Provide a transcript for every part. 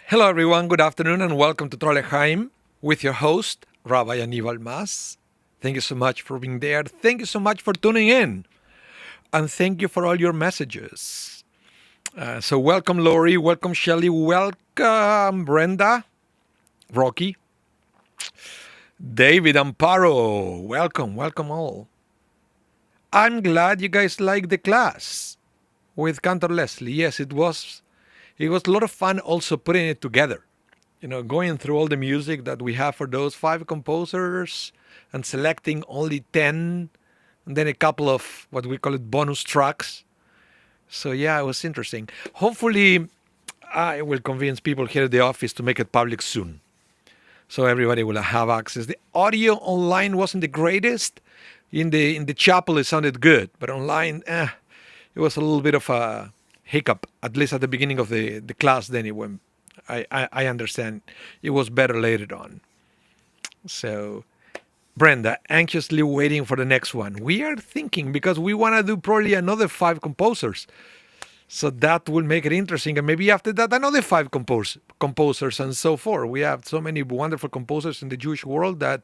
Hello, everyone. Good afternoon, and welcome to Torah L'Chayim with your host, Rabbi Anibal Mass. Thank you so much for being there. Thank you so much for tuning in, and thank you for all your messages. So, welcome, Lori. Welcome, Shelly. Welcome, Brenda, Rocky, David, Amparo. Welcome all. I'm glad you guys liked the class with Cantor Leslie. Yes, it was. It was a lot of fun also putting it together. Going through all the music that we have for those five composers and selecting only 10 and then a couple of what we call it bonus tracks. So yeah, it was interesting. Hopefully I will convince people here at the office to make it public soon. So everybody will have access. The audio online wasn't the greatest. In the chapel it sounded good, but online, it was a little bit of a hiccup, at least at the beginning of the class. Then it went, I understand it was better later on. So Brenda, anxiously waiting for the next one. We are thinking because we want to do probably another 5 composers. So that will make it interesting. And maybe after that, another 5 composers and so forth. We have so many wonderful composers in the Jewish world that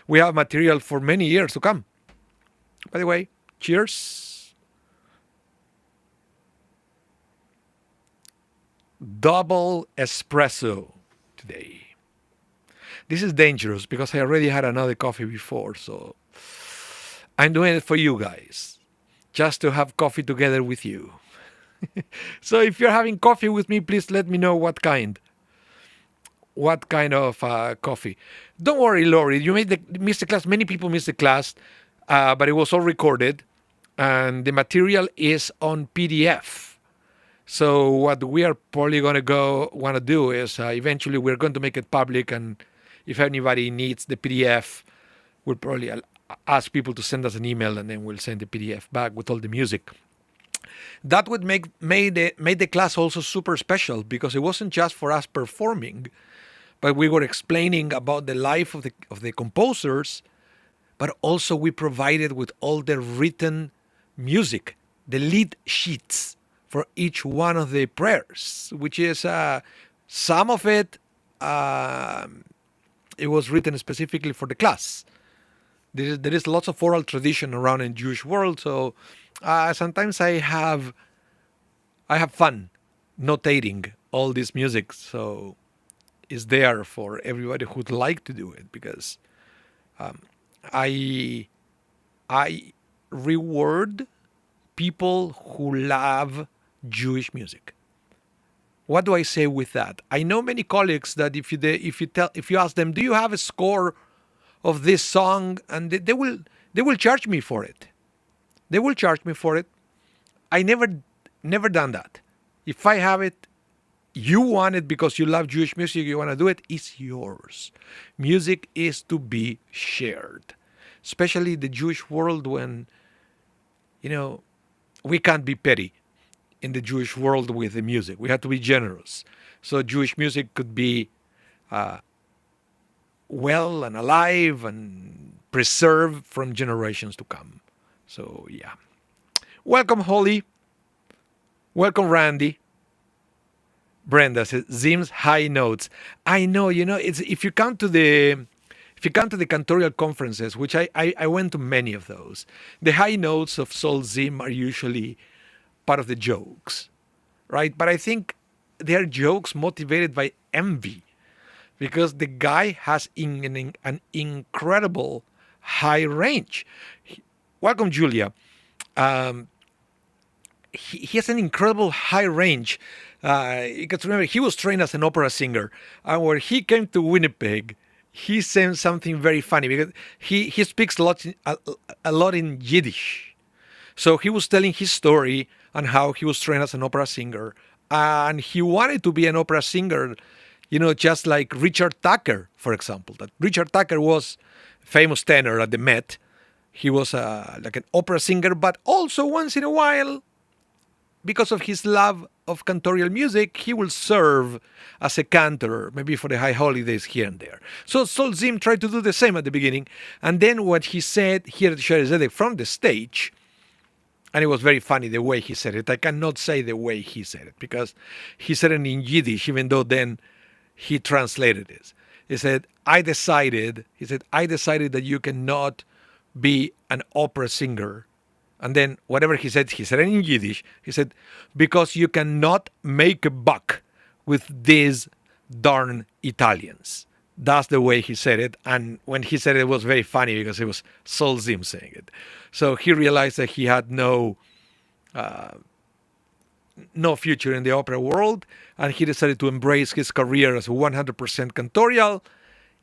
we have material for many years to come. By the way, cheers. Double espresso today. This is dangerous because I already had another coffee before, so I'm doing it for you guys, just to have coffee together with you. So if you're having coffee with me, please let me know what kind. What kind of coffee. Don't worry, Lori, you missed the class. Many people missed the class, but it was all recorded, and the material is on PDF. So what we are probably want to do is eventually we're going to make it public, and if anybody needs the PDF, we'll probably ask people to send us an email, and then we'll send the PDF back with all the music. That would made the class also super special because it wasn't just for us performing, but we were explaining about the life of the composers, but also we provided with all the written music, the lead sheets for each one of the prayers, which is some of it, it was written specifically for the class. There is lots of oral tradition around in Jewish world, so sometimes I have fun notating all this music, so it's there for everybody who'd like to do it, because I reward people who love Jewish music. What do I say with that? I know many colleagues that if you ask them, do you have a score of this song, and they will charge me for it. They will charge me for it. I never done that. If I have it, you want it because you love Jewish music, you want to do it, it's yours. Music is to be shared, especially the Jewish world when, we can't be petty in the Jewish world with the music. We have to be generous. So Jewish music could be well and alive and preserved from generations to come. So yeah. Welcome, Holly. Welcome, Randy. Brenda says Zim's high notes. I know, it's if you come to the cantorial conferences, which I went to many of those, the high notes of Sol Zim are usually part of the jokes, right? But I think they're jokes motivated by envy, because the guy has an incredible high range. Welcome, Julia. He has an incredible high range. Because remember, he was trained as an opera singer, and when he came to Winnipeg, he said something very funny because he speaks a lot in Yiddish. So he was telling his story on how he was trained as an opera singer, and he wanted to be an opera singer, just like Richard Tucker, for example. That Richard Tucker was a famous tenor at the Met. He was like an opera singer, but also once in a while, because of his love of cantorial music, he will serve as a cantor, maybe for the high holidays here and there. So Sol Zim tried to do the same at the beginning. And then what he said here at Share Zedek from the stage And it was very funny the way he said it. I cannot say the way he said it because he said it in Yiddish, even though then he translated it. I decided that you cannot be an opera singer. And then whatever he said it in Yiddish. He said, because you cannot make a buck with these darn Italians. That's the way he said it. And when he said it, it was very funny because it was Sol Zim saying it. So he realized that he had no future in the opera world, and he decided to embrace his career as 100% cantorial.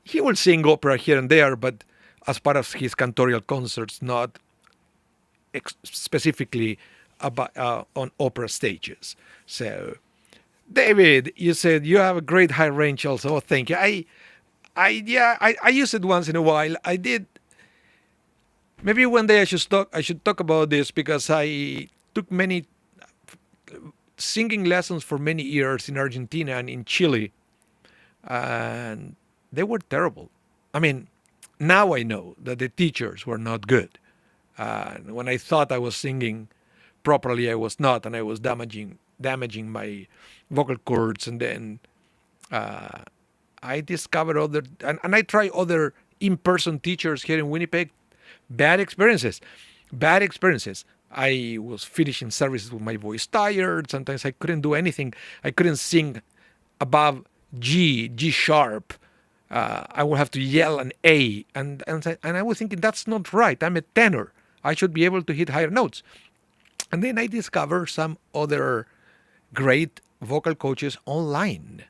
He will sing opera here and there, but as part of his cantorial concerts, not specifically about, on opera stages. So, David, you said you have a great high range also. Oh, thank you. I use it once in a while. I did. Maybe one day I should talk about this because I took many singing lessons for many years in Argentina and in Chile, and they were terrible. I mean, now I know that the teachers were not good. When I thought I was singing properly, I was not, and I was damaging my vocal cords. And then I discovered other, and I tried other in-person teachers here in Winnipeg. Bad experiences. I was finishing services with my voice tired. Sometimes I couldn't do anything. I couldn't sing above G sharp. I would have to yell an A. And I was thinking, that's not right. I'm a tenor. I should be able to hit higher notes. And then I discovered some other great vocal coaches online.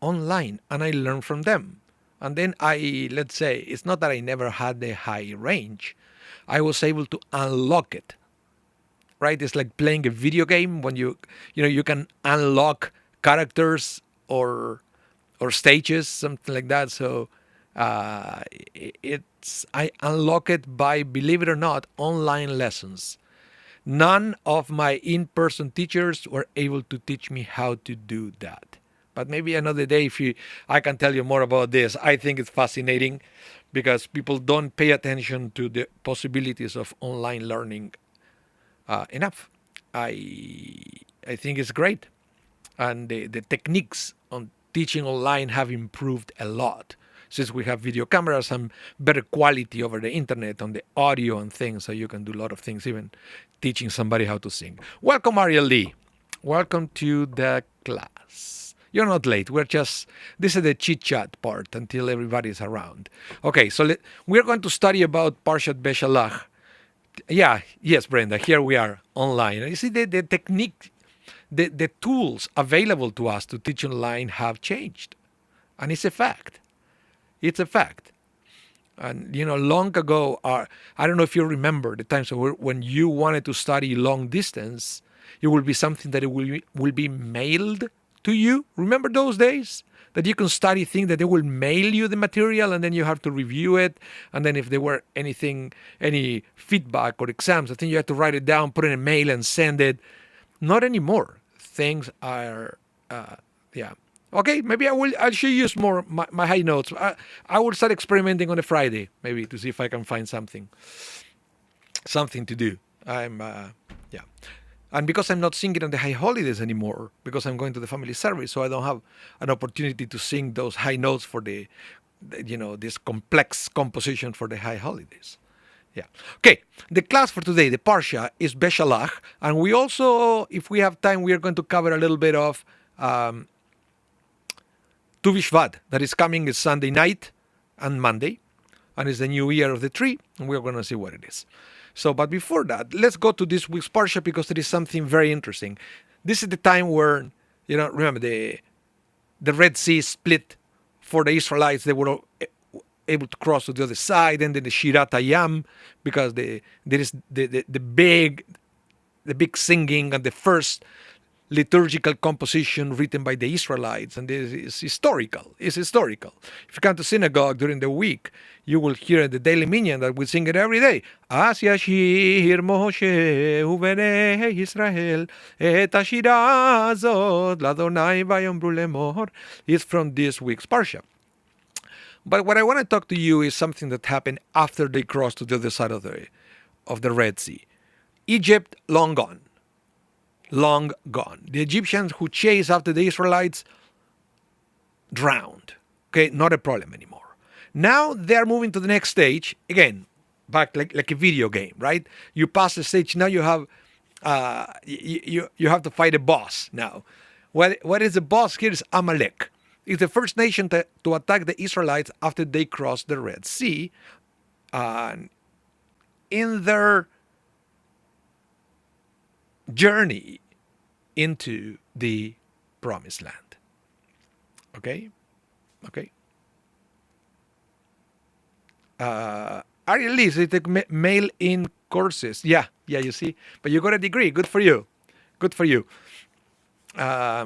And I learned from them. And then let's say, it's not that I never had the high range. I was able to unlock it. Right? It's like playing a video game when you can unlock characters or stages, something like that. So I unlock it by, believe it or not, online lessons. None of my in-person teachers were able to teach me how to do that. But maybe another day, I can tell you more about this. I think it's fascinating because people don't pay attention to the possibilities of online learning enough. I think it's great. And the techniques on teaching online have improved a lot since we have video cameras and better quality over the internet on the audio and things, so you can do a lot of things, even teaching somebody how to sing. Welcome, Ariel Lee. Welcome to the class. You're not late. This is the chit-chat part until everybody's around. Okay, so we're going to study about Parshat Beshalach. Yes, Brenda, here we are online. You see, the technique, the tools available to us to teach online have changed. And it's a fact. It's a fact. And, long ago, I don't know if you remember the times when you wanted to study long distance, it will be something that it will be mailed to you. Remember those days? That you can study things that they will mail you the material and then you have to review it. And then if there were any feedback or exams, I think you have to write it down, put it in a mail and send it. Not anymore. Things are, Okay, maybe I should use more my high notes. I will start experimenting on a Friday, maybe, to see if I can find something to do. And because I'm not singing on the high holidays anymore, because I'm going to the family service, so I don't have an opportunity to sing those high notes for this complex composition for the high holidays. Yeah. Okay, the class for today, the Parsha, is Beshalach, and we also, if we have time, we are going to cover a little bit of to Bishvat, that is coming is Sunday night and Monday, and it's the new year of the tree, and we're going to see what it is. So, but before that, let's go to this week's Parsha because there is something very interesting. This is the time where, remember the Red Sea split for the Israelites. They were able to cross to the other side, and then the Shirat Hayam, because there is the big singing and the first liturgical composition written by the Israelites, and this is historical. It's historical. If you come to synagogue during the week, you will hear the daily minyan that we sing it every day. As yashir Moshe uvenei Israel et hashira azot l'Adonai vayomru lemor. It's from this week's parsha. But what I want to talk to you is something that happened after they crossed to the other side of the Red Sea. Egypt, long gone. Long gone. The Egyptians who chased after the Israelites, drowned. Okay, not a problem anymore. Now they're moving to the next stage. Again, back like a video game, right? You pass the stage. Now you have you have to fight a boss now. What is the boss here is Amalek. It's the first nation to attack the Israelites after they crossed the Red Sea. In their journey into the Promised Land. Okay? Okay. Ariel Lee, so you take mail-in courses. Yeah, you see. But you got a degree. Good for you. Good for you. Yeah.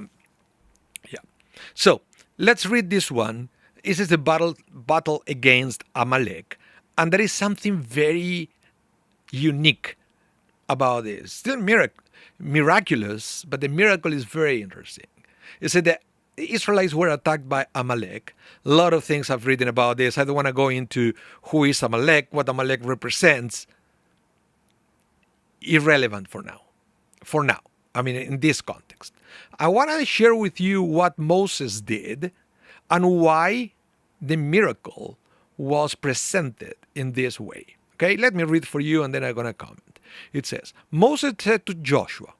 So, let's read this one. This is the battle against Amalek. And there is something very unique about this. Still miraculous, but the miracle is very interesting. It said that the Israelites were attacked by Amalek. A lot of things I've written about this. I don't want to go into who is Amalek, what Amalek represents. Irrelevant for now. For now. I mean, in this context. I want to share with you what Moses did and why the miracle was presented in this way. Okay, let me read for you and then I'm going to comment. It says, Moses said to Joshua,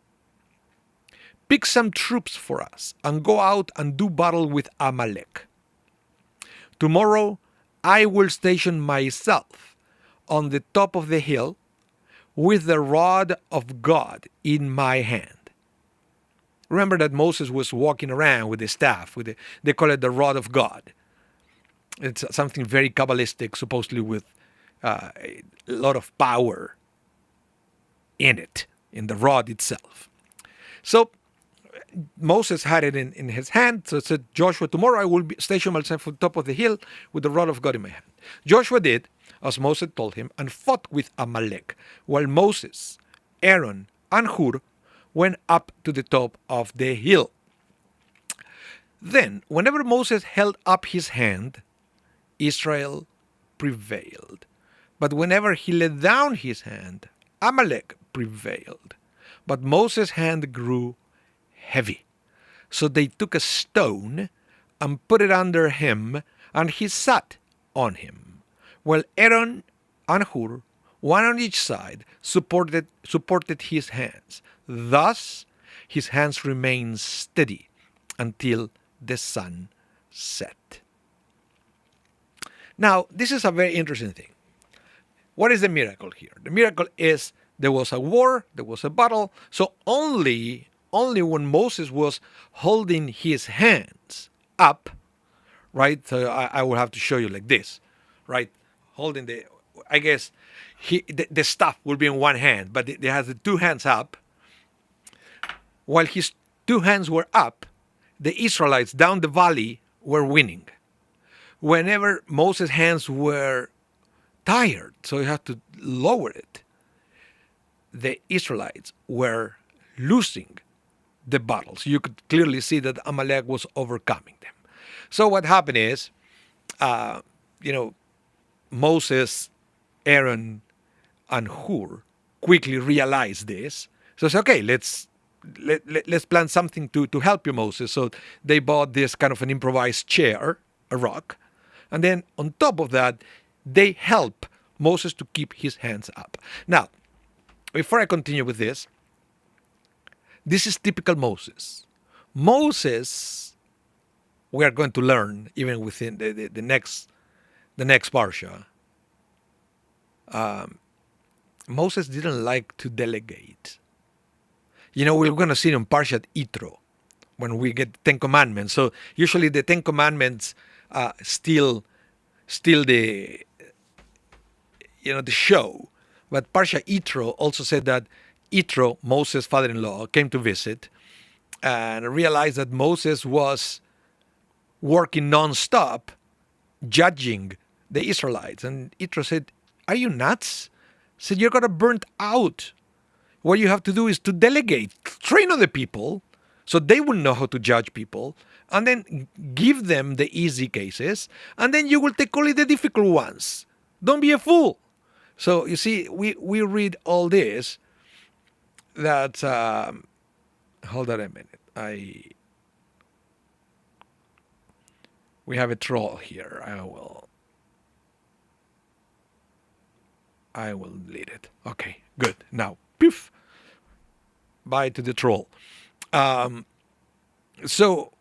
pick some troops for us and go out and do battle with Amalek. Tomorrow I will station myself on the top of the hill with the rod of God in my hand. Remember that Moses was walking around with the staff, they call it the rod of God. It's something very Kabbalistic, supposedly with a lot of power in it, in the rod itself. So Moses had it in his hand. So it said, Joshua, tomorrow I will station myself on top of the hill with the rod of God in my hand. Joshua did as Moses told him and fought with Amalek, while Moses, Aaron, and Hur went up to the top of the hill. Then, whenever Moses held up his hand, Israel prevailed. But whenever he let down his hand, Amalek prevailed. But Moses' hand grew heavy. So they took a stone and put it under him, and he sat on him, while Aaron and Hur, one on each side, supported his hands. Thus, his hands remained steady until the sun set. Now, this is a very interesting thing. What is the miracle here? The miracle is there was a war, there was a battle, so only when Moses was holding his hands up, right? So I will have to show you like this, right? Holding I guess the staff will be in one hand, but he has the two hands up. While his two hands were up, the Israelites down the valley were winning. Whenever Moses' hands were tired, so he had to lower it, the Israelites were losing the battle. So you could clearly see that Amalek was overcoming them. So what happened is, Moses, Aaron, and Hur quickly realized this. So it's okay, let's plan something to help you, Moses. So they bought this kind of an improvised chair, a rock, and then on top of that, they help Moses to keep his hands up. Now, before I continue with this is typical Moses. Moses, we are going to learn even within the next parsha. Moses didn't like to delegate. We're going to see in Parshat Yitro when we get the Ten Commandments. So usually the Ten Commandments still the show. But Parsha Yitro also said that Yitro, Moses' father-in-law, came to visit and realized that Moses was working non-stop, judging the Israelites. And Yitro said, are you nuts? He said, you're going to burn out. What you have to do is to delegate, train other people so they will know how to judge people, and then give them the easy cases, and then you will take only the difficult ones. Don't be a fool. So you see, we read all this, That's hold on a minute. We have a troll here. I will delete it. Okay, good. Now, poof, bye to the troll. Um, so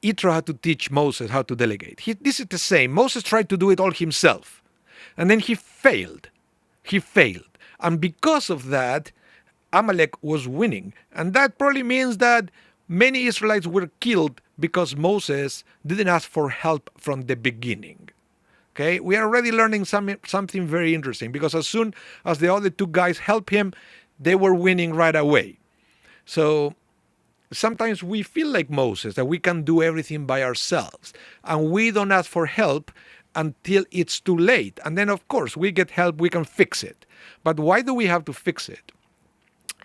Yitro had to teach Moses how to delegate. This is the same. Moses tried to do it all himself, and then he failed. He failed, and because of that, Amalek was winning, and that probably means that many Israelites were killed because Moses didn't ask for help from the beginning. Okay, we are already learning something very interesting, because as soon as the other two guys helped him, they were winning right away. So sometimes we feel like Moses, that we can do everything by ourselves, and we don't ask for help until it's too late. And then, of course, we get help, we can fix it. But why do we have to fix it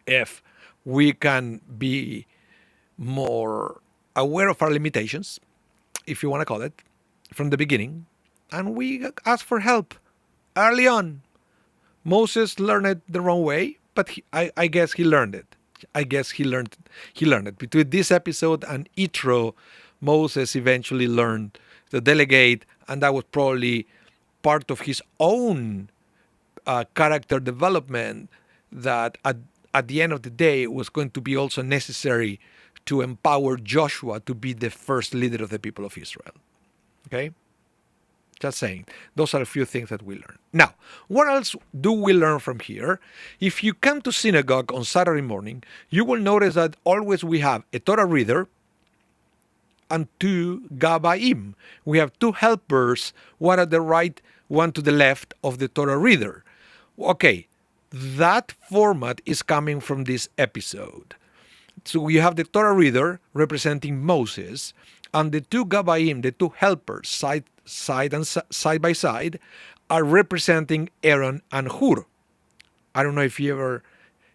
if we can be more aware of our limitations, if you want to call it, from the beginning, and we ask for help early on? Moses learned it the wrong way, but I guess he learned it. I guess he learned it. Between this episode and Yitro, Moses eventually learned to delegate, and that was probably part of his own character development that at the end of the day was going to be also necessary to empower Joshua to be the first leader of the people of Israel. Okay? Just saying. Those are a few things that we learn. Now, what else do we learn from here? If you come to synagogue on Saturday morning, you will notice that always we have a Torah reader and two Gabaim. We have two helpers, one at the right, one to the left of the Torah reader. Okay, that format is coming from this episode. So we have the Torah reader representing Moses, and the two Gabaim, the two helpers, side by side, are representing Aaron and Hur. I don't know if you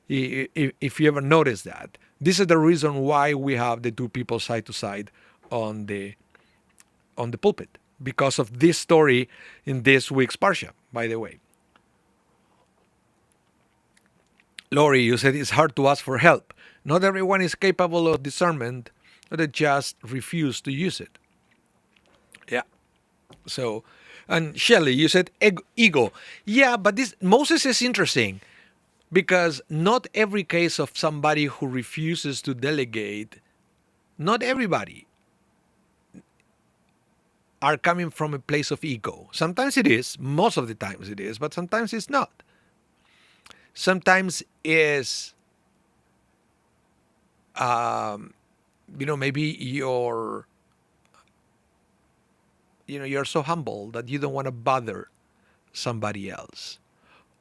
ever noticed that. This is the reason why we have the two people side to side on the pulpit, because of this story in this week's parsha, by the way. Lori, you said it's hard to ask for help. Not everyone is capable of discernment, or they just refuse to use it. Yeah. So, and Shelley, you said ego. Yeah, but this Moses is interesting, because not every case of somebody who refuses to delegate, not everybody are coming from a place of ego. Sometimes it is, most of the times it is, but sometimes it's not. Sometimes is, maybe you're so humble that you don't want to bother somebody else.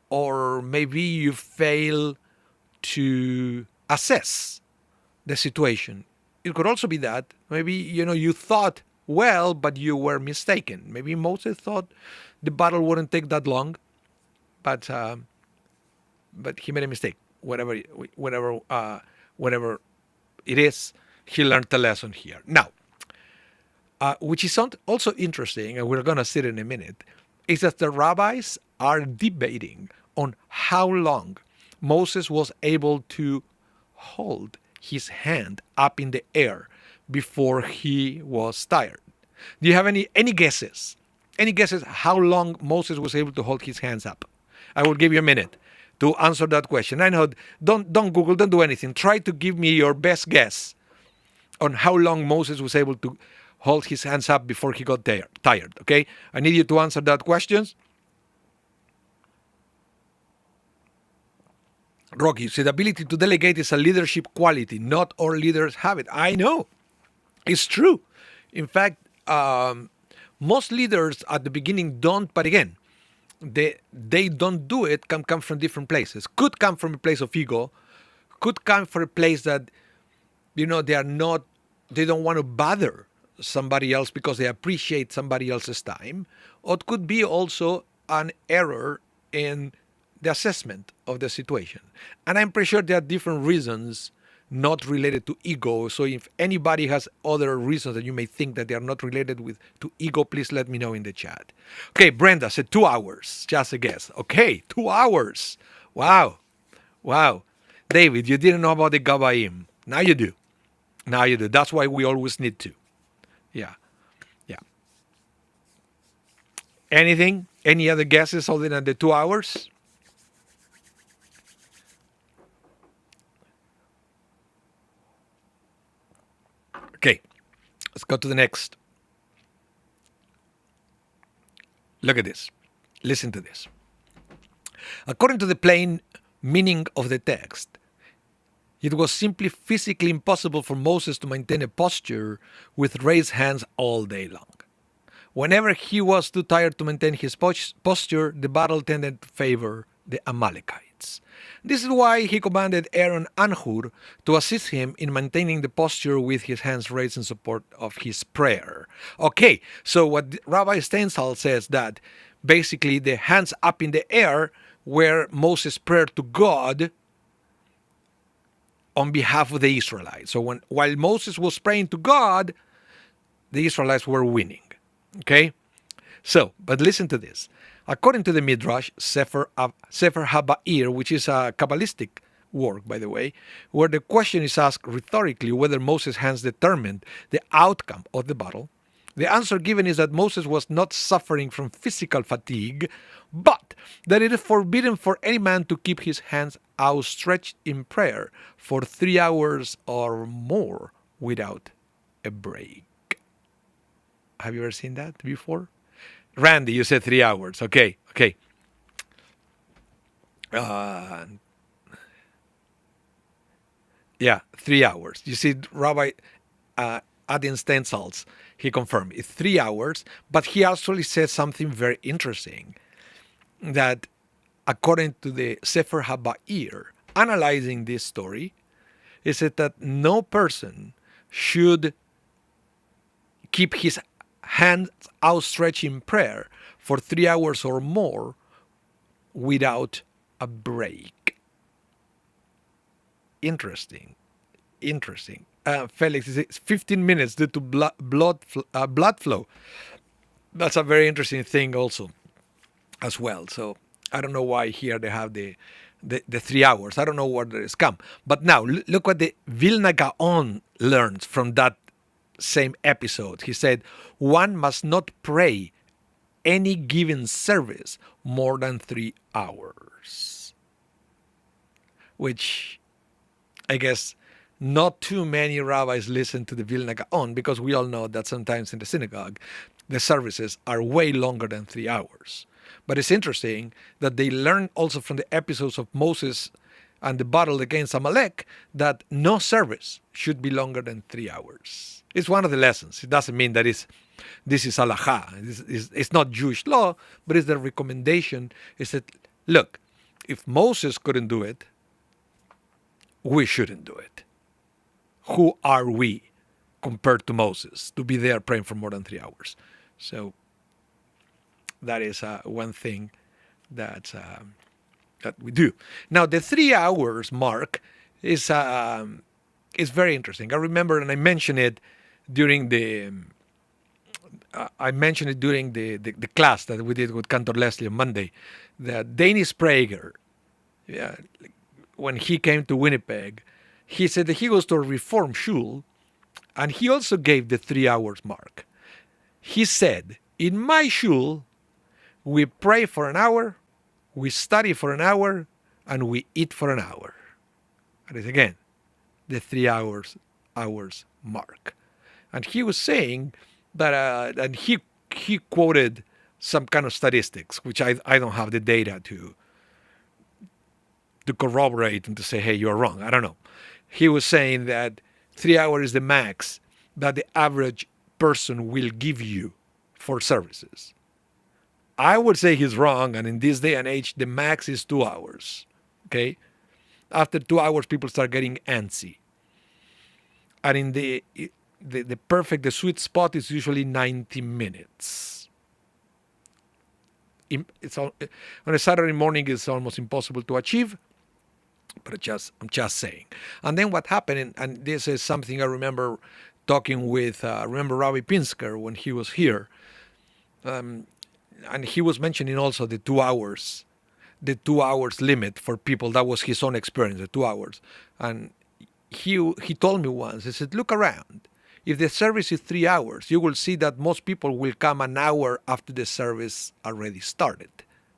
Or maybe you fail to assess the situation. It could also be that maybe, you thought well, but you were mistaken. Maybe Moses thought the battle wouldn't take that long, but he made a mistake. Whatever it is, he learned the lesson here. Now, which is also interesting, and we're going to see it in a minute, is that the rabbis are debating on how long Moses was able to hold his hand up in the air before he was tired. Do you have any guesses? Any guesses how long Moses was able to hold his hands up? I will give you a minute to answer that question. I know, don't Google, don't do anything. Try to give me your best guess on how long Moses was able to hold his hands up before he got tired. Okay? I need you to answer that question. Rocky, so the ability to delegate is a leadership quality. Not all leaders have it. I know. It's true. In fact, most leaders at the beginning don't, but again, they don't do it, can come from different places. Could come from a place of ego, could come from a place that, they don't want to bother somebody else because they appreciate somebody else's time. Or it could be also an error in the assessment of the situation. And I'm pretty sure there are different reasons not related to ego. So if anybody has other reasons that you may think that they are not related to ego, please let me know in the chat. Okay, Brenda said 2 hours. Just a guess. Okay, 2 hours. Wow. Wow. David, you didn't know about the Gabaim. Now you do. Now you do. That's why we always need to. Yeah. Yeah. Anything? Any other guesses other than the 2 hours? Okay. Let's go to the next. Look at this. Listen to this. According to the plain meaning of the text, it was simply physically impossible for Moses to maintain a posture with raised hands all day long. Whenever he was too tired to maintain his posture, the battle tended to favor the Amalekites. This is why he commanded Aaron and Hur to assist him in maintaining the posture with his hands raised in support of his prayer. Okay, so what Rabbi Stensal says that basically the hands up in the air were Moses' prayer to God on behalf of the Israelites. So while Moses was praying to God, the Israelites were winning. Okay? So, but listen to this. According to the Midrash, Sefer HaBa'ir, which is a Kabbalistic work, by the way, where the question is asked rhetorically whether Moses' hands determined the outcome of the battle, the answer given is that Moses was not suffering from physical fatigue, but that it is forbidden for any man to keep his hands outstretched in prayer for 3 hours or more without a break. Have you ever seen that before? Randy, you said 3 hours. Okay. Yeah, 3 hours. You see, Rabbi Adin Stensals, he confirmed it's 3 hours, but he actually said something very interesting, that according to the Sefer HaBa'ir, analyzing this story, he said that no person should keep his hands outstretched in prayer for 3 hours or more without a break. Interesting. Felix, it's 15 minutes due to blood flow. That's a very interesting thing also, as well. So I don't know why here they have the 3 hours. I don't know where this come. But now look what the Vilna Gaon learns from that same episode. He said, one must not pray any given service more than 3 hours. Which I guess not too many rabbis listen to the Vilna Gaon, because we all know that sometimes in the synagogue the services are way longer than 3 hours. But it's interesting that they learn also from the episodes of Moses and the battle against Amalek that no service should be longer than 3 hours. It's one of the lessons. It doesn't mean that this is halakha. It's not Jewish law, but it's the recommendation. Is that, look, if Moses couldn't do it, we shouldn't do it. Who are we compared to Moses to be there praying for more than 3 hours? So that is one thing that we do. Now the 3 hours mark is very interesting. I remember, and I mentioned it during the class that we did with Cantor Leslie on Monday. That Danish Prager, when he came to Winnipeg, he said that he goes to a Reform shul, and he also gave the 3 hours mark. He said, in my shul, we pray for an hour, we study for an hour, and we eat for an hour. That is, again, the 3 hours mark. And he was saying that, and he quoted some kind of statistics, which I don't have the data to corroborate and to say, hey, you're wrong. I don't know. He was saying that 3 hours is the max that the average person will give you for services. I would say he's wrong, and in this day and age, the max is 2 hours. Okay? After 2 hours, people start getting antsy. And in the sweet spot is usually 90 minutes. It's on a Saturday morning, it's almost impossible to achieve. But I'm just saying. And then what happened, and this is something I remember talking with, Rabbi Pinsker when he was here. And he was mentioning also the 2 hours the 2 hours limit for people. That was his own experience, the 2 hours. And he told me once, he said, look around. If the service is 3 hours, you will see that most people will come an hour after the service already started.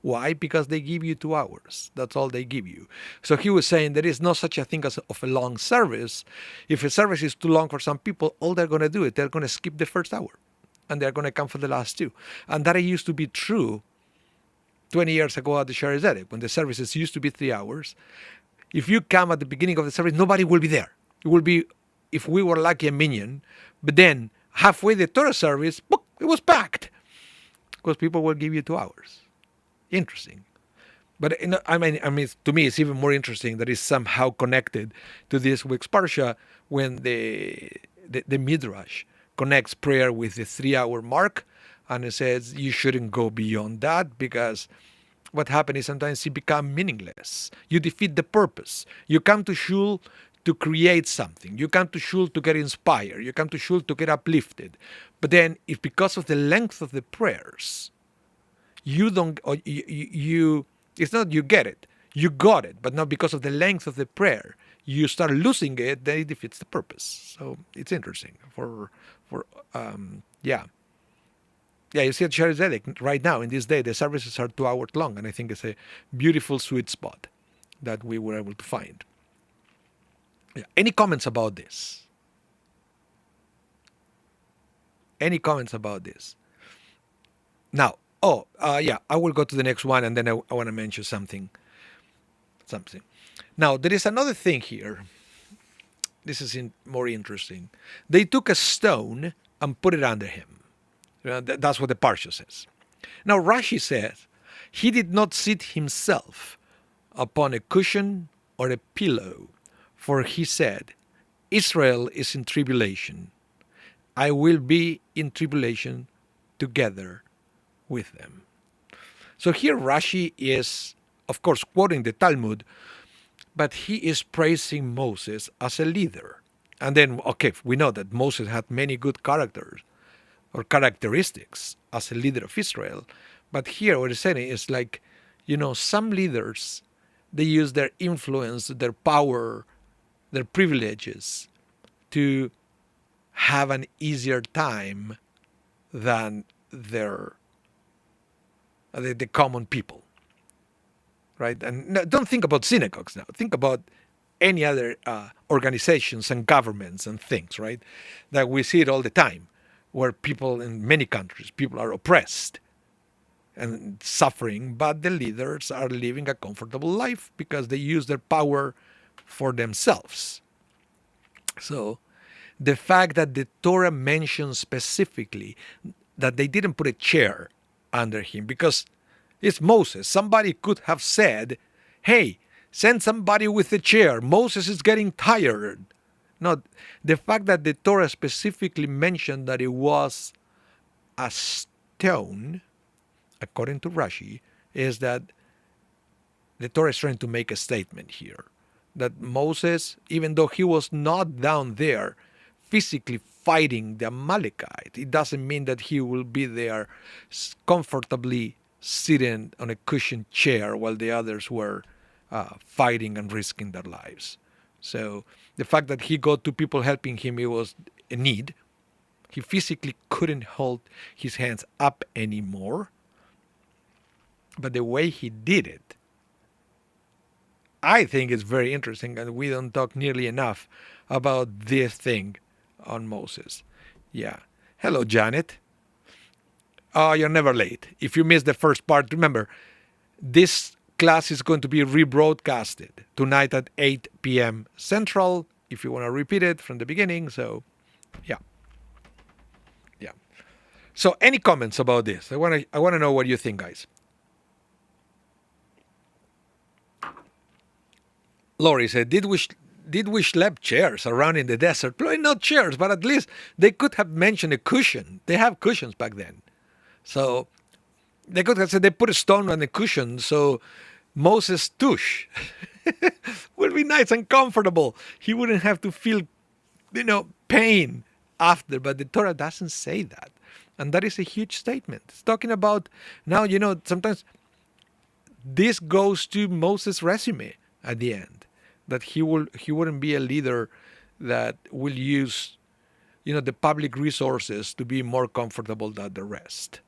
Why? Because they give you 2 hours. That's all they give you. So he was saying there is no such a thing as of a long service. If a service is too long for some people, all they're going to do is they're going to skip the first hour. And they're going to come for the last 2. And that used to be true 20 years ago at the Shaarei Zedek, when the services used to be 3 hours. If you come at the beginning of the service, nobody will be there. It will be, if we were lucky, a minyan. But then, halfway the Torah service, boop, it was packed. Because people will give you 2 hours. Interesting. But I mean, to me, it's even more interesting that it's somehow connected to this week's parsha when the Midrash connects prayer with the 3 hour mark, and it says you shouldn't go beyond that because what happens is sometimes it becomes meaningless. You defeat the purpose. You come to shul to create something. You come to shul to get inspired. You come to shul to get uplifted. But then, if because of the length of the prayers, you don't, or you it's not you get it, you got it, but not because of the length of the prayer, you start losing it, then it defeats the purpose. So it's interesting yeah, you see at Shaarei Zedek right now in this day, the services are 2 hours long, and I think it's a beautiful sweet spot that we were able to find. Yeah. Any comments about this? Any comments about this? Now, I will go to the next one, and then I want to mention something. Now, there is another thing here. This is more interesting. They took a stone and put it under him. That's what the parsha says. Now, Rashi says, he did not sit himself upon a cushion or a pillow, for he said, Israel is in tribulation. I will be in tribulation together with them. So here Rashi is, of course, quoting the Talmud, but he is praising Moses as a leader. And then, okay, we know that Moses had many good characters or characteristics as a leader of Israel. But here what he's saying is like, some leaders, they use their influence, their power, their privileges to have an easier time than the common people, right? And don't think about synagogues now. Think about any other organizations and governments and things, right? That we see it all the time, where people in many countries, people are oppressed and suffering, but the leaders are living a comfortable life because they use their power for themselves. So the fact that the Torah mentions specifically that they didn't put a chair under him, because it's Moses. Somebody could have said, hey, send somebody with a chair. Moses is getting tired. No, the fact that the Torah specifically mentioned that it was a stone, according to Rashi, is that the Torah is trying to make a statement here. That Moses, even though he was not down there physically fighting the Amalekite, it doesn't mean that he will be there comfortably sitting on a cushioned chair while the others were fighting and risking their lives. So the fact that he got two people helping him, it was a need. He physically couldn't hold his hands up anymore. But the way he did it, I think is very interesting, and we don't talk nearly enough about this thing on Moses. Yeah. Hello, Janet. Oh, you're never late. If you missed the first part, remember, this class is going to be rebroadcasted tonight at 8 p.m. Central, if you want to repeat it from the beginning. So, yeah. So, any comments about this? I want to know what you think, guys. Lori said, did we schlep chairs around in the desert? Probably not chairs, but at least they could have mentioned a cushion. They have cushions back then. So they could have said they put a stone on the cushion so Moses' tush will be nice and comfortable. He wouldn't have to feel, pain after. But the Torah doesn't say that. And that is a huge statement. It's talking about now, sometimes this goes to Moses' resume at the end, that he wouldn't be a leader that will use, the public resources to be more comfortable than the rest.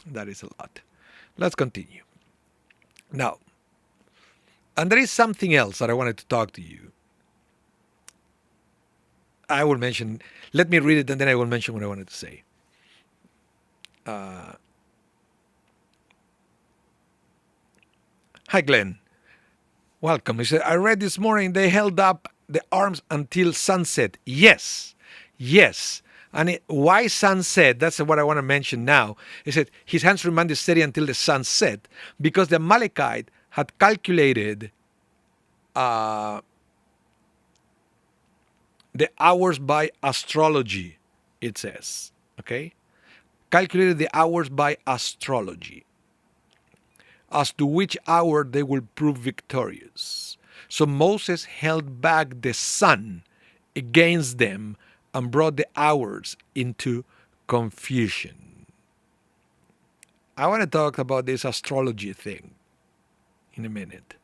That is a lot. Let's continue. Now, and there is something else that I wanted to talk to you. I will mention, let me read it and then I will mention what I wanted to say. Hi, Glenn. Welcome. He said, I read this morning they held up the arms until sunset. Yes. And why sunset? That's what I want to mention now. He said, his hands remained steady until the sun set, because the Amalekite had calculated the hours by astrology, it says. Okay? Calculated the hours by astrology, as to which hour they will prove victorious. So Moses held back the sun against them and brought the hours into confusion. I want to talk about this astrology thing in a minute.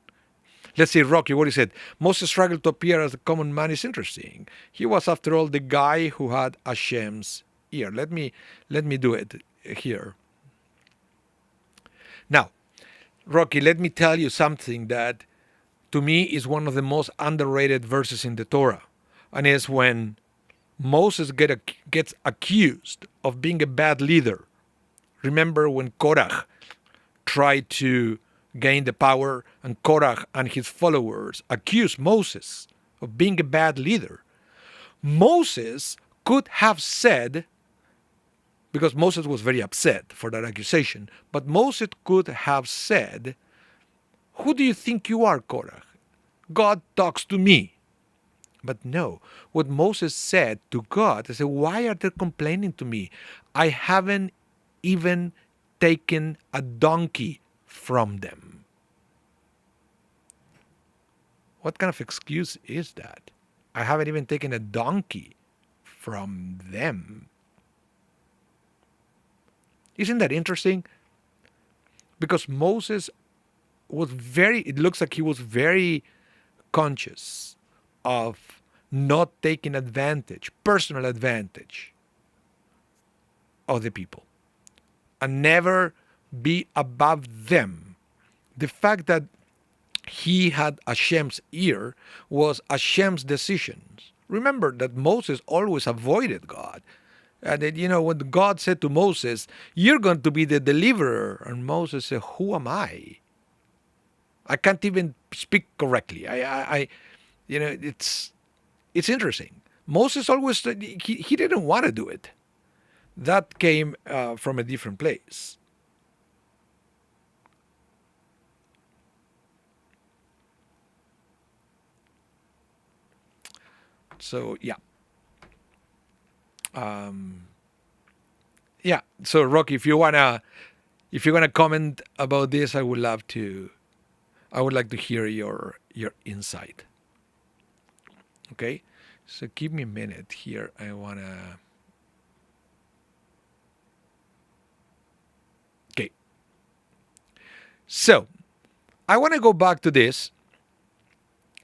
Let's see, Rocky, what he said. Moses struggled to appear as a common man is interesting. He was, after all, the guy who had Hashem's ear. Let me do it here. Now, Rocky, let me tell you something that to me is one of the most underrated verses in the Torah. And it's when Moses gets accused of being a bad leader. Remember when Korach tried to gain the power, and Korach and his followers accused Moses of being a bad leader. Moses could have said, because Moses was very upset for that accusation, but Moses could have said, who do you think you are, Korach? God talks to me. But no, what Moses said to God, he said, why are they complaining to me? I haven't even taken a donkey from them. What kind of excuse is that? I haven't even taken a donkey from them. Isn't that interesting? Because Moses was it looks like he was very conscious of not taking advantage, personal advantage of the people, and never be above them. The fact that he had Hashem's ear was Hashem's decisions. Remember that Moses always avoided God. And then, when God said to Moses, you're going to be the deliverer, and Moses said, who am I? I can't even speak correctly. It's interesting. Moses always, he didn't want to do it. That came from a different place. So, yeah. So Rocky, if you wanna comment about this, I would like to hear your insight. Okay, so give me a minute here. I wanna. Okay. So, I want to go back to this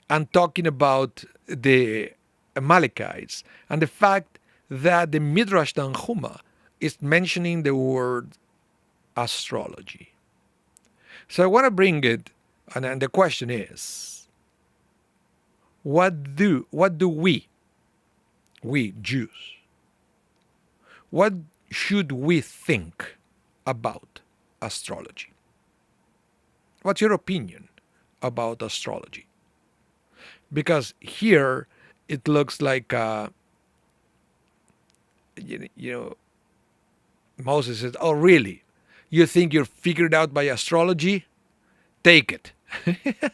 and talking about the Amalekites and the fact that the Midrash Tanhuma is mentioning the word astrology. So I want to bring it, and the question is, what do we Jews, what should we think about astrology? What's your opinion about astrology? Because here it looks like Moses said, oh really? You think you're figured out by astrology? Take it.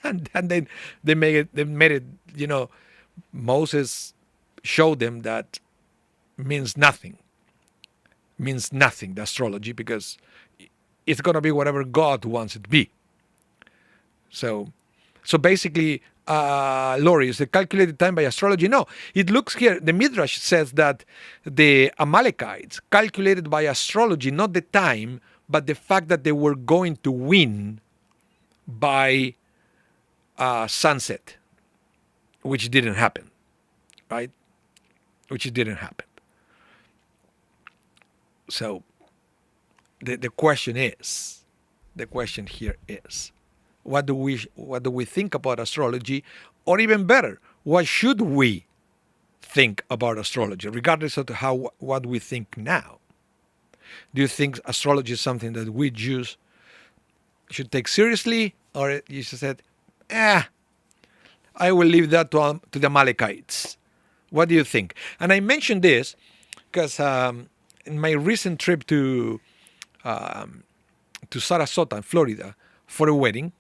and then they made it, Moses showed them that means nothing, the astrology, because it's going to be whatever God wants it to be. So basically, Lori, is the calculated time by astrology? No, it looks here, the Midrash says that the Amalekites calculated by astrology, not the time, but the fact that they were going to win by sunset, which didn't happen, right? Which didn't happen. So the question here is, what do we think about astrology, or even better, what should we think about astrology, regardless of what we think now? Do you think astrology is something that we Jews should take seriously, or you just said, I will leave that to the Amalekites? What do you think? And I mentioned this because in my recent trip to Sarasota, in Florida, for a wedding,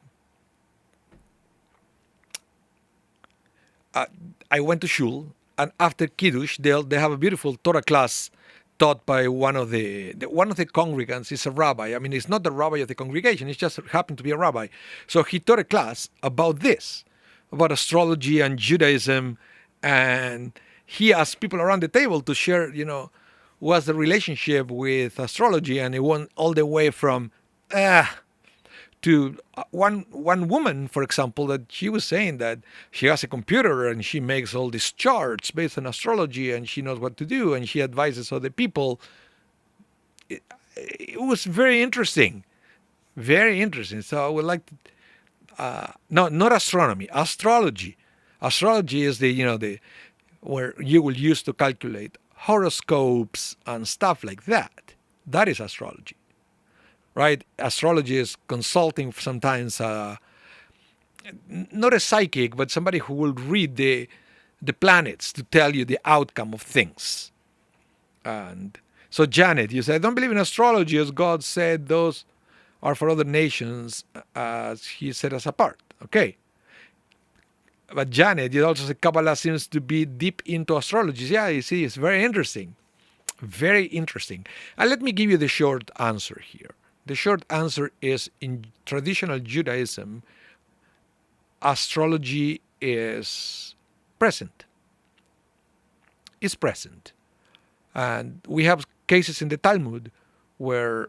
I went to shul, and after Kiddush, they have a beautiful Torah class taught by one of the congregants. Is a rabbi. I mean, it's not the rabbi of the congregation. It just happened to be a rabbi. So he taught a class about this, about astrology and Judaism, and he asked people around the table to share, what's the relationship with astrology, and it went all the way from to one woman, for example, that she was saying that she has a computer and she makes all these charts based on astrology, and she knows what to do, and she advises other people. It was very interesting, very interesting. So I would like to, no, not astronomy, astrology. Astrology is the where you will use to calculate horoscopes and stuff like that. That is astrology. Right? Astrology is consulting sometimes, not a psychic, but somebody who will read the planets to tell you the outcome of things. And so, Janet, you said, I don't believe in astrology, as God said those are for other nations, as He set us apart. Okay. But Janet, you also said Kabbalah seems to be deep into astrology. Yeah, you see, it's very interesting. Very interesting. And let me give you the short answer here. The short answer is, in traditional Judaism, astrology is present. It's present. And we have cases in the Talmud where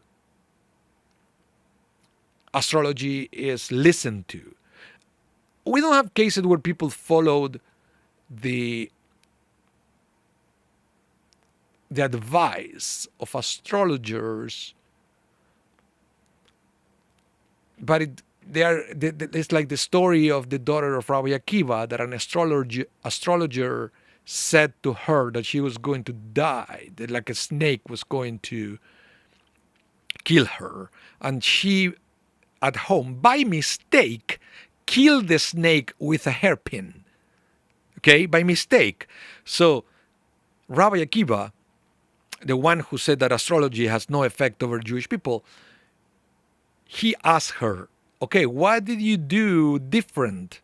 astrology is listened to. We don't have cases where people followed the advice of astrologers, but it's like the story of the daughter of Rabbi Akiva, that an astrologer said to her that she was going to die, that like a snake was going to kill her, and she, at home, by mistake, killed the snake with a hairpin. Okay, by mistake. So Rabbi Akiva, the one who said that astrology has no effect over Jewish people, he asked her, okay, what did you do different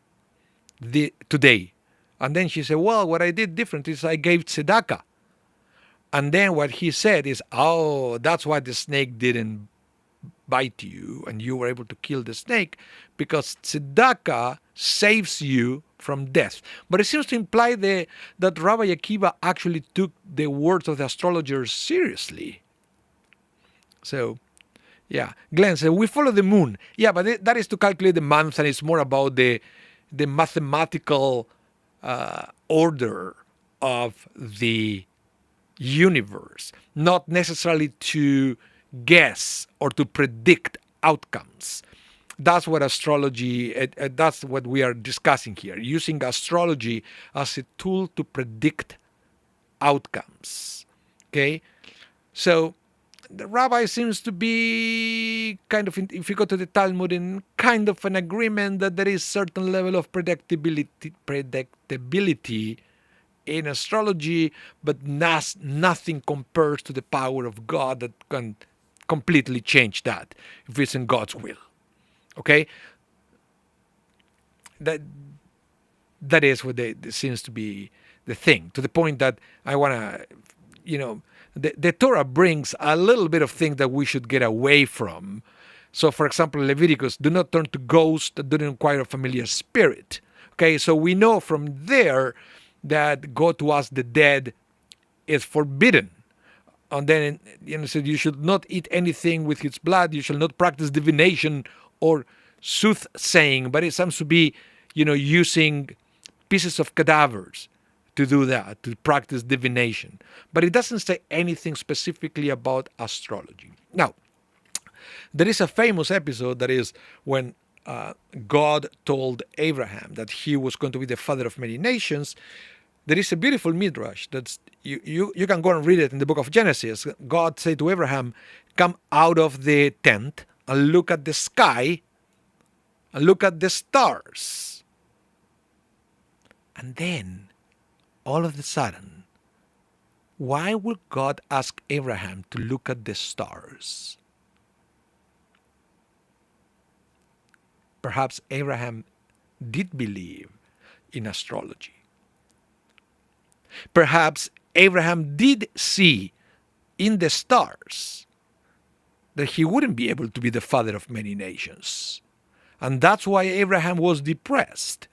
today? And then she said, well, what I did different is I gave tzedakah. And then what he said is, oh, that's why the snake didn't bite you and you were able to kill the snake, because tzedakah saves you from death. But it seems to imply that Rabbi Akiva actually took the words of the astrologers seriously. So, yeah. Glenn said, we follow the moon. Yeah, but that is to calculate the months, and it's more about the mathematical order of the universe, not necessarily to guess or to predict outcomes. That's what astrology, that's what we are discussing here, using astrology as a tool to predict outcomes. Okay? So the rabbi seems to be kind of, if you go to the Talmud, in kind of an agreement that there is certain level of predictability in astrology, but nothing compares to the power of God that can completely change that if it's in God's will. Okay? That is what seems to be the thing, to the point that I want to, the Torah brings a little bit of things that we should get away from. So, for example, Leviticus, do not turn to ghosts, do not inquire of familiar spirit. Okay, so we know from there that go to ask the dead is forbidden. And then, said you should not eat anything with its blood. You shall not practice divination or soothsaying. But it seems to be, using pieces of cadavers to do that, to practice divination. But it doesn't say anything specifically about astrology. Now, there is a famous episode that is when God told Abraham that he was going to be the father of many nations. There is a beautiful midrash that's you can go and read it in the book of Genesis. God said to Abraham, "Come out of the tent and look at the sky and look at the stars." And then, all of a sudden, why would God ask Abraham to look at the stars? Perhaps Abraham did believe in astrology. Perhaps Abraham did see in the stars that he wouldn't be able to be the father of many nations. And that's why Abraham was depressed.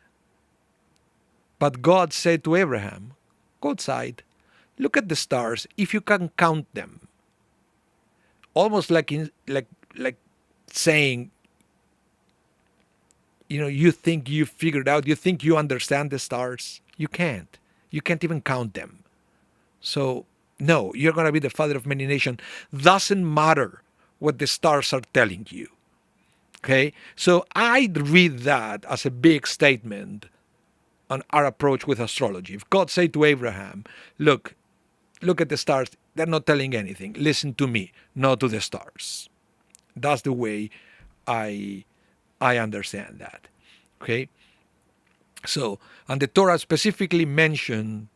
But God said to Abraham, "Go outside, look at the stars if you can count them." Almost like saying, you think you figured out, you think you understand the stars. You can't. You can't even count them. So, no, you're going to be the father of many nations. Doesn't matter what the stars are telling you. Okay? So I read that as a big statement on our approach with astrology. If God said to Abraham, look at the stars, they're not telling anything. Listen to me, not to the stars. That's the way I understand that. Okay? So, and the Torah specifically mentioned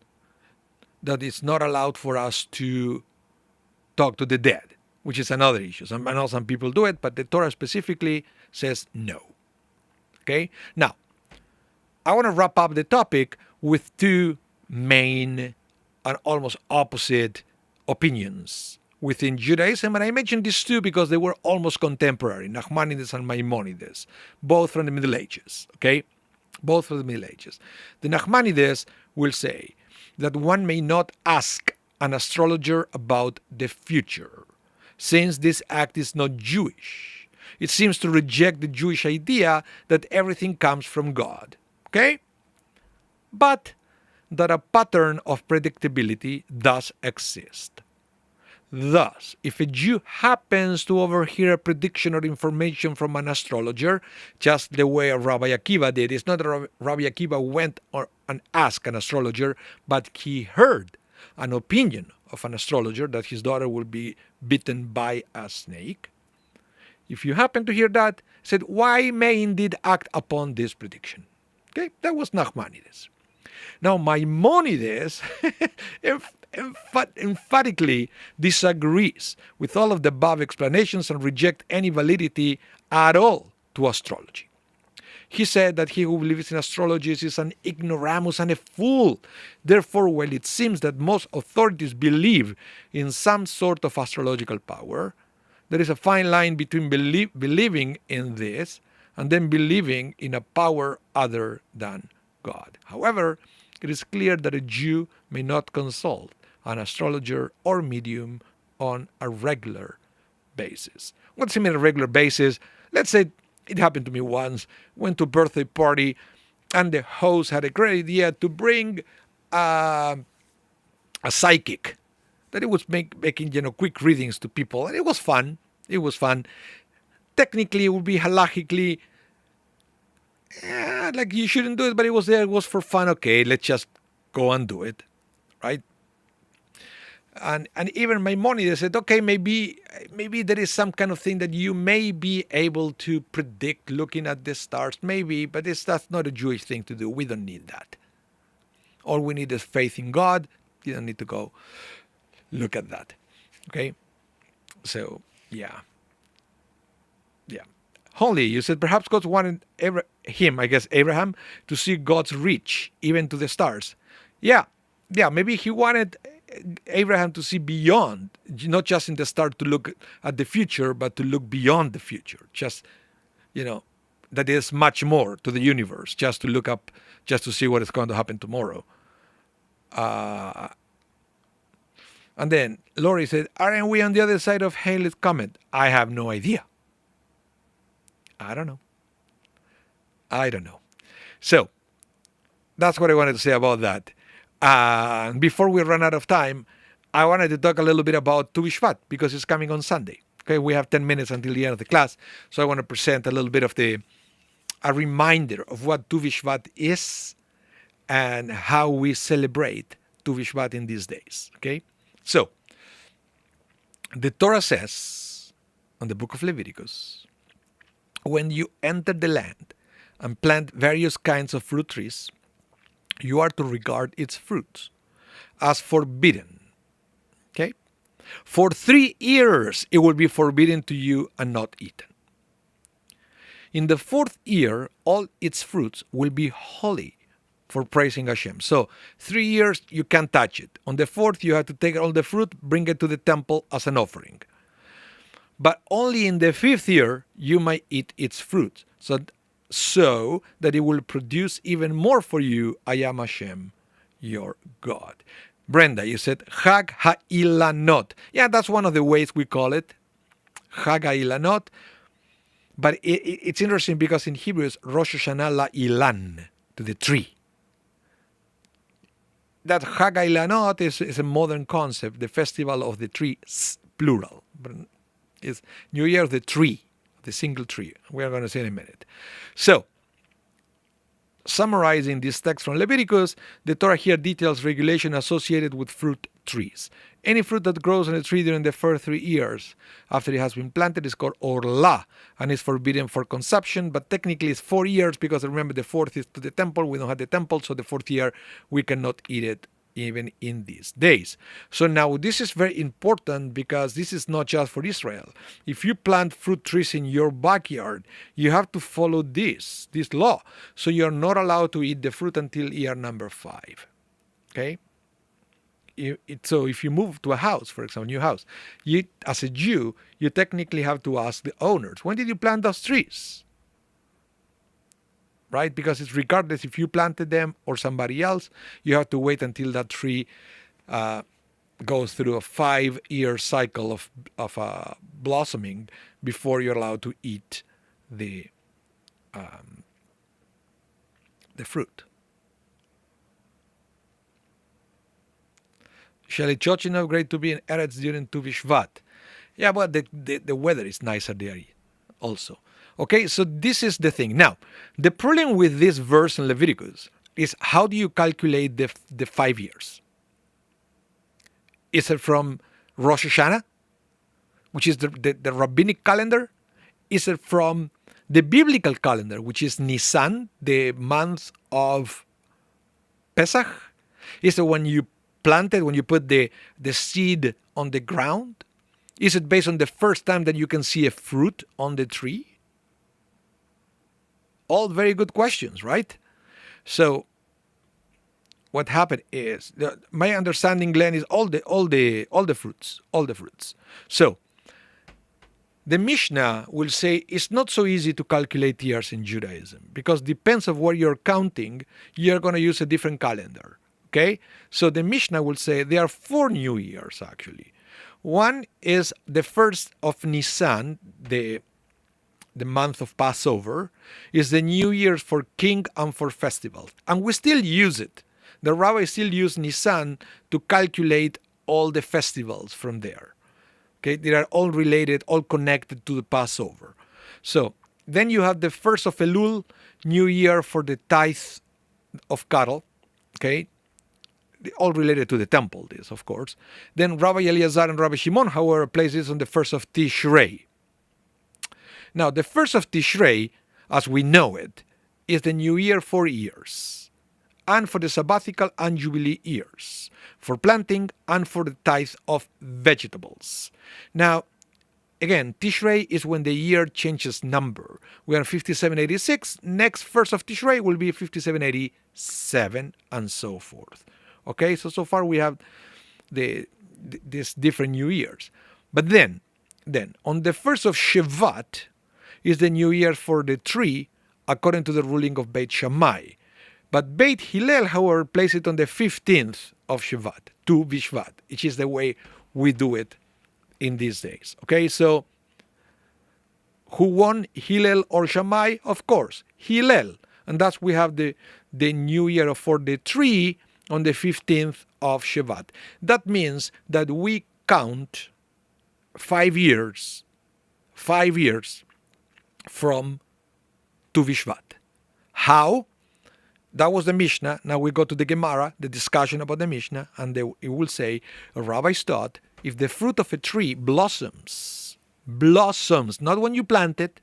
that it's not allowed for us to talk to the dead, which is another issue. I know some people do it, but the Torah specifically says no. Okay? Now, I want to wrap up the topic with two main and almost opposite opinions within Judaism. And I mentioned these two because they were almost contemporary, Nachmanides and Maimonides, both from the Middle Ages. Okay? Both from the Middle Ages. The Nachmanides will say that one may not ask an astrologer about the future, since this act is not Jewish. It seems to reject the Jewish idea that everything comes from God. Okay? But that a pattern of predictability does exist. Thus, if a Jew happens to overhear a prediction or information from an astrologer, just the way Rabbi Akiva did, it's not that Rabbi Akiva went and asked an astrologer, but he heard an opinion of an astrologer that his daughter will be bitten by a snake. If you happen to hear that, said, why may indeed act upon this prediction? Okay, that was Nachmanides. Now, Maimonides emphatically disagrees with all of the above explanations and rejects any validity at all to astrology. He said that he who believes in astrology is an ignoramus and a fool. Therefore, while it seems that most authorities believe in some sort of astrological power, there is a fine line between believing in this and then believing in a power other than God. However, it is clear that a Jew may not consult an astrologer or medium on a regular basis. What's I mean a regular basis? Let's say it happened to me once. Went to a birthday party and the host had a great idea to bring a psychic that it was making quick readings to people, and it was fun. It was fun. Technically, it would be halachically like you shouldn't do it, but it was there. It was for fun. Okay, let's just go and do it, right? And even Maimonides said, okay, maybe there is some kind of thing that you may be able to predict looking at the stars, maybe, but that's not a Jewish thing to do. We don't need that. All we need is faith in God. You don't need to go look at that. Okay? So, yeah. Only, you said, perhaps God wanted Abraham, to see God's reach, even to the stars. Yeah, maybe he wanted Abraham to see beyond, not just in the stars to look at the future, but to look beyond the future. Just, that is much more to the universe, just to look up, just to see what is going to happen tomorrow. And And then Lori said, aren't we on the other side of Haley's comment? I have no idea. I don't know. So that's what I wanted to say about that. And before we run out of time, I wanted to talk a little bit about Tu Bishvat because it's coming on Sunday. Okay, we have 10 minutes until the end of the class. So I want to present a little bit of a reminder of what Tu Bishvat is and how we celebrate Tu Bishvat in these days. Okay, so the Torah says on the book of Leviticus, when you enter the land and plant various kinds of fruit trees, you are to regard its fruits as forbidden. Okay? For 3 years it will be forbidden to you and not eaten. In the 4th year, all its fruits will be holy for praising Hashem. So 3 years you can't touch it. On the 4th you have to take all the fruit, bring it to the temple as an offering. But only in the 5th year you might eat its fruit, so that it will produce even more for you. I am Hashem, your God. Brenda, you said Chag HaIlanot. Yeah, that's one of the ways we call it, Chag HaIlanot. But it's interesting because in Hebrew it's Rosh Hashanah LaIlan, to the tree. That Chag HaIlanot is a modern concept, the festival of the tree, plural. It's New Year of the tree, the single tree. We are going to see in a minute. So, summarizing this text from Leviticus, the Torah here details regulation associated with fruit trees. Any fruit that grows on a tree during the first 3 years after it has been planted is called orla and is forbidden for consumption, but technically it's 4 years because remember the 4th is to the temple. We don't have the temple, so the 4th year we cannot eat it even in these days. So now this is very important because this is not just for Israel. If you plant fruit trees in your backyard, you have to follow this law. So you're not allowed to eat the fruit until year number 5. Okay? So if you move to a house, for example, new house, you, as a Jew, you technically have to ask the owners, when did you plant those trees? Right? Because it's regardless if you planted them or somebody else, you have to wait until that tree goes through a 5-year cycle of blossoming before you're allowed to eat the Shelly Chochinov, great to be in Eretz during Tu Bishvat. Yeah, but the weather is nicer there also. Okay, so this is the thing. Now, the problem with this verse in Leviticus is how do you calculate the 5 years? Is it from Rosh Hashanah, which is the rabbinic calendar? Is it from the biblical calendar, which is Nisan, the month of Pesach? Is it when you planted, when you put the seed on the ground? Is it based on the first time that you can see a fruit on the tree? All very good questions, right? So what happened is, my understanding, Glenn, is all the fruits. So the Mishnah will say it's not so easy to calculate years in Judaism because depends on where you're counting, you're going to use a different calendar. Okay? So the Mishnah will say there are 4 new years actually. One is the 1st of Nisan, the month of Passover, is the New Year for king and for festivals. And we still use it. The rabbis still use Nisan to calculate all the festivals from there. Okay, they are all related, all connected to the Passover. So then you have the 1st of Elul, New Year for the tithe of cattle. Okay, all related to the temple, this of course. Then Rabbi Eliezer and Rabbi Shimon, however, place this on the 1st of Tishrei. Now, the 1st of Tishrei, as we know it, is the new year for years, and for the sabbatical and jubilee years, for planting and for the tithe of vegetables. Now, again, Tishrei is when the year changes number. We are 5786. Next 1st of Tishrei will be 5787, and so forth. Okay, so far we have these different new years. But then on the 1st of Shevat is the new year for the tree, according to the ruling of Beit Shammai. But Beit Hillel, however, placed it on the 15th of Shvat, to Bishvat, which is the way we do it in these days. Okay, so who won, Hillel or Shammai? Of course, Hillel. And thus we have the new year for the tree on the 15th of Shvat. That means that we count 5 years from Tu Bishvat. How? That was the Mishnah. Now we go to the Gemara, the discussion about the Mishnah, and it will say, rabbis taught, if the fruit of a tree blossoms, not when you plant it,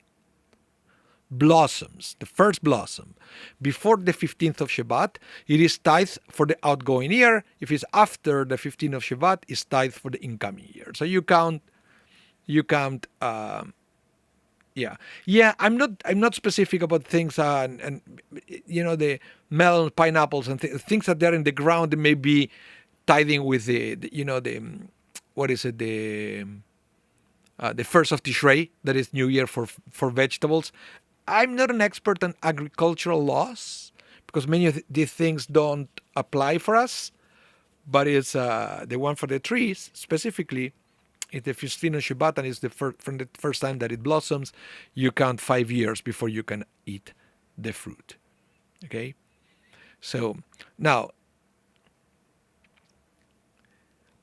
blossoms, the first blossom, before the 15th of Shvat, it is tithe for the outgoing year. If it's after the 15th of Shvat, it's tithe for the incoming year. So you count. I'm not specific about things and the melon, pineapples, and things that are in the ground. May be tithing with the first of Tishrei, that is New Year for vegetables. I'm not an expert on agricultural laws because many of these things don't apply for us, but it's the one for the trees specifically. It's the 15th of Shvat, and it's from the first time that it blossoms. You count 5 years before you can eat the fruit. Okay, so now,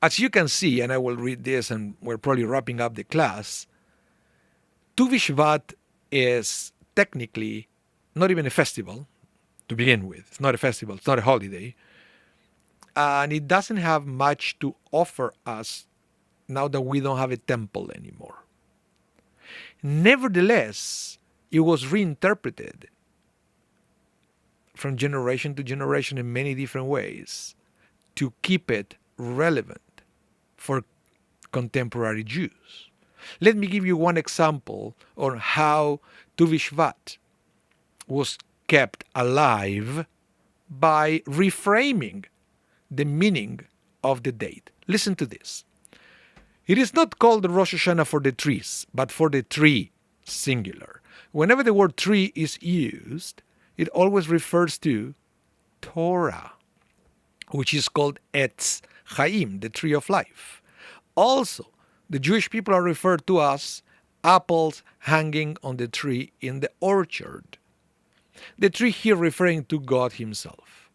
as you can see, and I will read this, and we're probably wrapping up the class. Tu Bishvat is technically not even a festival to begin with. It's not a festival. It's not a holiday, and it doesn't have much to offer us now that we don't have a temple anymore. Nevertheless, it was reinterpreted from generation to generation in many different ways to keep it relevant for contemporary Jews. Let me give you one example on how Tu Bishvat was kept alive by reframing the meaning of the date. Listen to this. It is not called the Rosh Hashanah for the trees, but for the tree, singular. Whenever the word tree is used, it always refers to Torah, which is called Etz Chaim, the tree of life. Also, the Jewish people are referred to as apples hanging on the tree in the orchard. The tree here referring to God himself.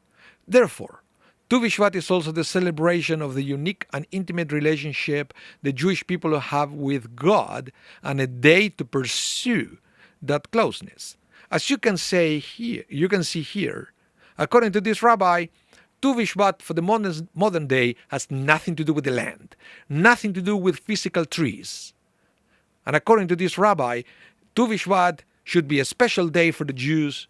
Therefore, Tu Bishvat is also the celebration of the unique and intimate relationship the Jewish people have with God and a day to pursue that closeness. As you can see here, according to this rabbi, Tu Bishvat for the modern day has nothing to do with the land, nothing to do with physical trees. And according to this rabbi, Tu Bishvat should be a special day for the Jews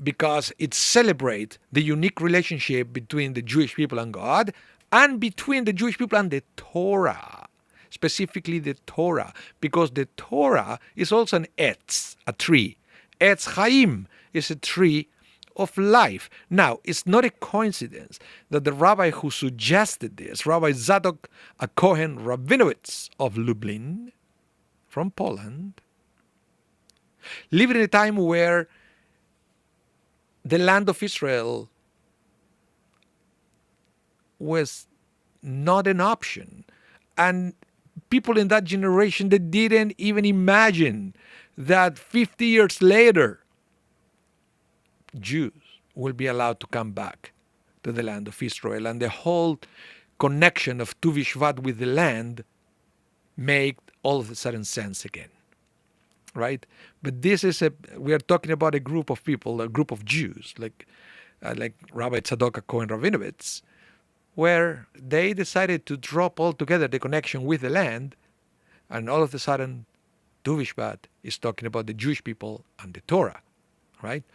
because it celebrates the unique relationship between the Jewish people and God and between the Jewish people and the Torah, specifically the Torah, because the Torah is also an etz, a tree. Etz Chaim is a tree of life. Now, it's not a coincidence that the rabbi who suggested this, Rabbi Zadok Cohen Rabinowitz of Lublin, from Poland, lived in a time where the land of Israel was not an option. And people in that generation, they didn't even imagine that 50 years later, Jews will be allowed to come back to the land of Israel. And the whole connection of Tu Bishvat with the land made all of a sudden sense again. Right? But we are talking about a group of people, a group of Jews, like Rabbi Tzadok Cohen Rabinowitz, where they decided to drop altogether the connection with the land, and all of a sudden, Tu Bishvat is talking about the Jewish people and the Torah, right?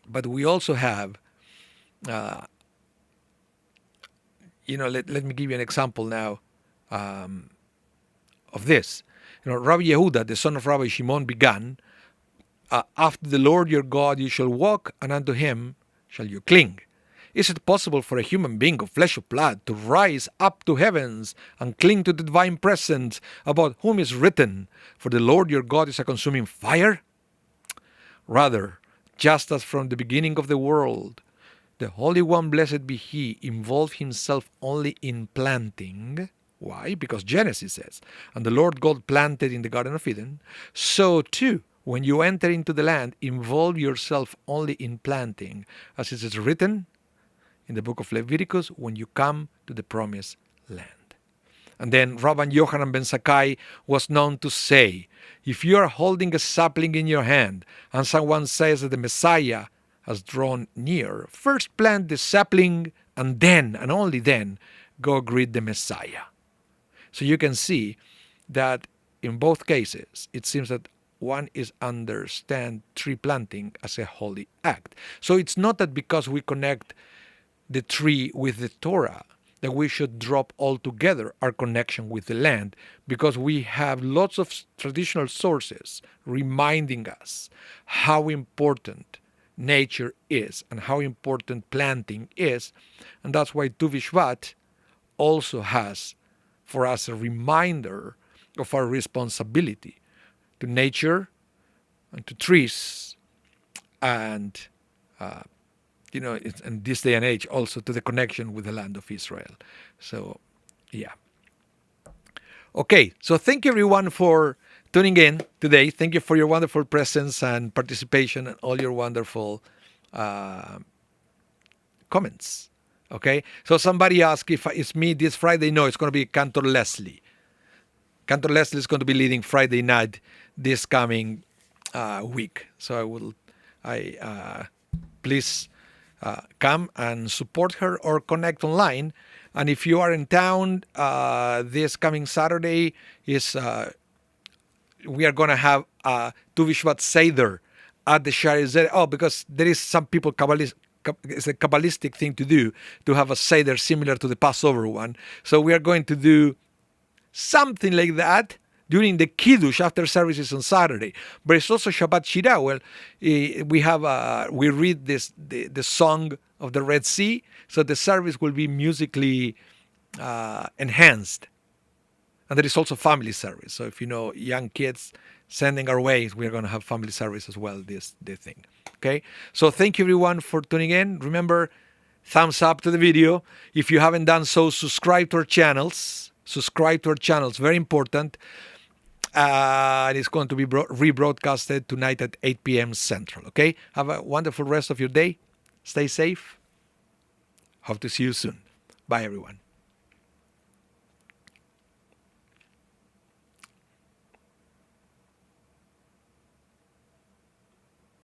But we also have, let me give you an example now of this. Rabbi Yehuda, the son of Rabbi Shimon, began, after the Lord your God you shall walk, and unto him shall you cling. Is it possible for a human being of flesh or blood to rise up to heavens and cling to the divine presence about whom is written, for the Lord your God is a consuming fire? Rather, Just as from the beginning of the world, the Holy One, blessed be He, involved Himself only in planting. Why? Because Genesis says, and the Lord God planted in the Garden of Eden. So too, when you enter into the land, involve yourself only in planting, as it is written in the book of Leviticus, when you come to the promised land. And then Rabbi Yochanan ben Zakkai was known to say, if you are holding a sapling in your hand and someone says that the Messiah has drawn near, first plant the sapling and then, and only then, go greet the Messiah. So you can see that in both cases, it seems that one is understand tree planting as a holy act. So it's not that because we connect the tree with the Torah, that we should drop altogether our connection with the land, because we have lots of traditional sources reminding us how important nature is and how important planting is. And that's why Tu Bishvat also has for us a reminder of our responsibility to nature and to trees and in this day and age, also to the connection with the land of Israel. So, yeah. Okay, so thank you everyone for tuning in today. Thank you for your wonderful presence and participation and all your wonderful comments. Okay, so somebody asked if it's me this Friday. No, it's going to be Cantor Leslie. Cantor Leslie is going to be leading Friday night this coming week. So please come and support her or connect online. And if you are in town this coming Saturday, we are going to have Tu Bishvat Seder at the Shari. Oh, because there is some people it's a Kabbalistic thing to do, to have a Seder similar to the Passover one. So we are going to do something like that during the Kiddush after services on Saturday. But it's also Shabbat Shira. Well, we read the song of the Red Sea, so the service will be musically enhanced. And there is also family service. So if you know young kids sending our way, we're going to have family service as well this thing. Okay? So thank you everyone for tuning in. Remember, thumbs up to the video. If you haven't done so, subscribe to our channels. Very important. And it's going to be rebroadcasted tonight at 8 p.m. Central. Okay? Have a wonderful rest of your day. Stay safe. Hope to see you soon. Bye, everyone.